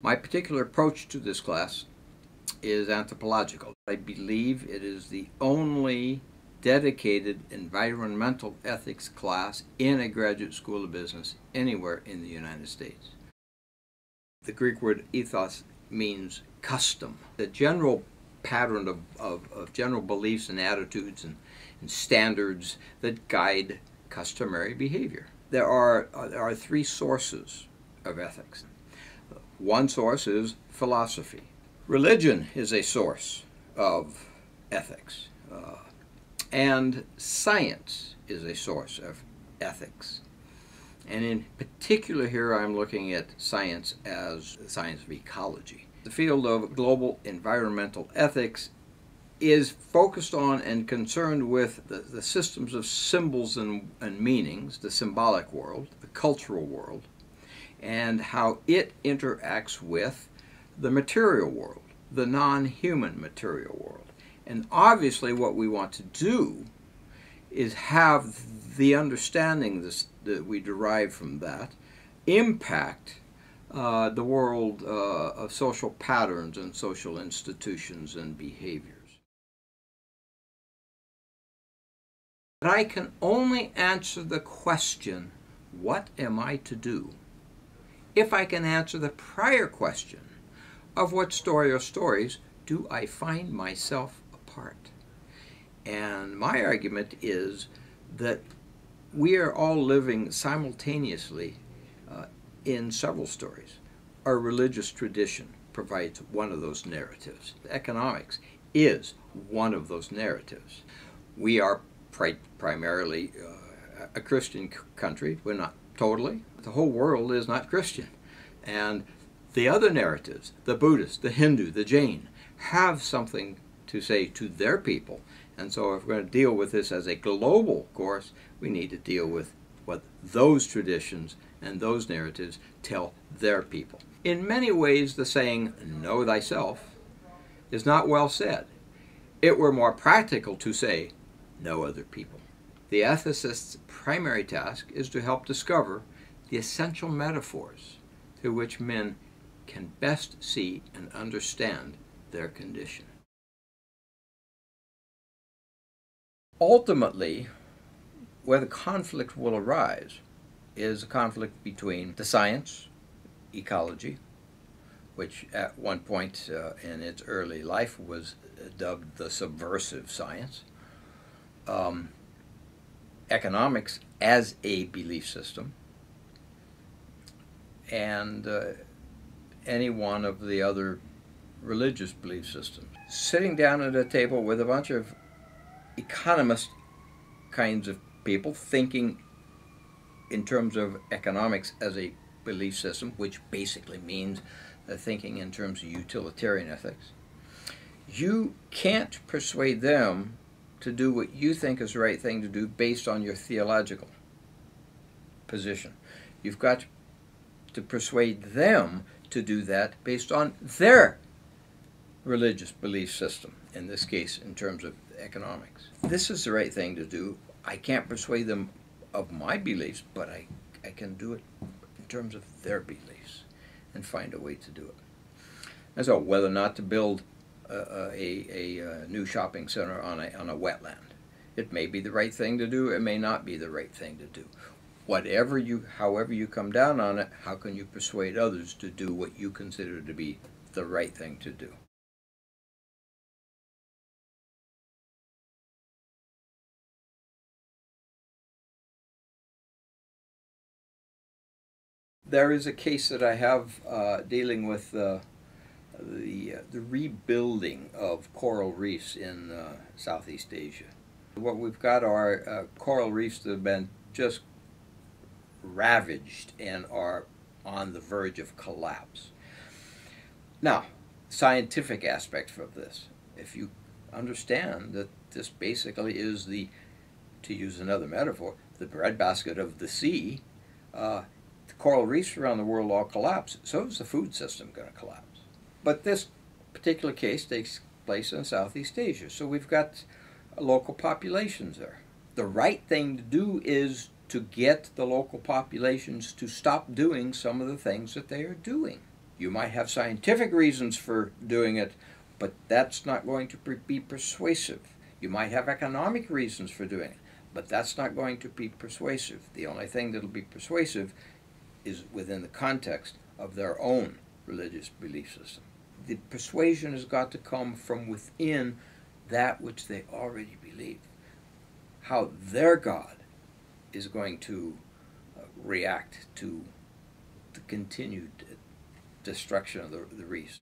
My particular approach to this class is anthropological. I believe it is the only dedicated environmental ethics class in a graduate school of business anywhere in the United States. The Greek word ethos means custom, the general pattern of general beliefs and attitudes and standards that guide customary behavior. There are three sources of ethics. One source is philosophy. Religion is a source of ethics. And science is a source of ethics. And in particular here I'm looking at science as the science of ecology. The field of global environmental ethics is focused on and concerned with the systems of symbols and meanings, the symbolic world, the cultural world, and how it interacts with the material world, the non-human material world. And obviously what we want to do is have the understanding that we derive from that impact the world of social patterns and social institutions and behaviors. But I can only answer the question, what am I to do, if I can answer the prior question of what story or stories do I find myself a part. And my argument is that we are all living simultaneously in several stories. Our religious tradition provides one of those narratives. Economics is one of those narratives. We are primarily a Christian country. We're not totally. The whole world is not Christian. And the other narratives, the Buddhist, the Hindu, the Jain, have something to say to their people. And so if we're going to deal with this as a global course, we need to deal with what those traditions and those narratives tell their people. In many ways, the saying, know thyself, is not well said. It were more practical to say, know other people. The ethicist's primary task is to help discover the essential metaphors through which men can best see and understand their condition. Ultimately, where the conflict will arise is a conflict between the science, ecology, which at one point in its early life was dubbed the subversive science, economics as a belief system, and any one of the other religious belief systems. Sitting down at a table with a bunch of economist kinds of people thinking in terms of economics as a belief system, which basically means thinking in terms of utilitarian ethics, you can't persuade them to do what you think is the right thing to do based on your theological position. You've got to persuade them to do that based on their religious belief system, in this case in terms of economics. This is the right thing to do. I can't persuade them of my beliefs, but I can do it in terms of their beliefs and find a way to do it. And so whether or not to build a new shopping center on a wetland, it may be the right thing to do, it may not be the right thing to do. However you come down on it, how can you persuade others to do what you consider to be the right thing to do? There is a case that I have dealing with the rebuilding of coral reefs in Southeast Asia. What we've got are coral reefs that have been just ravaged and are on the verge of collapse. Now, scientific aspect of this, if you understand that this basically is to use another metaphor, the breadbasket of the sea, the coral reefs around the world all collapse, so is the food system going to collapse. But this particular case takes place in Southeast Asia, so we've got local populations there. The right thing to do is to get the local populations to stop doing some of the things that they are doing. You might have scientific reasons for doing it, but that's not going to be persuasive. You might have economic reasons for doing it, but that's not going to be persuasive. The only thing that'll be persuasive is within the context of their own religious belief system. The persuasion has got to come from within that which they already believe. How their God is going to react to the continued destruction of the reefs.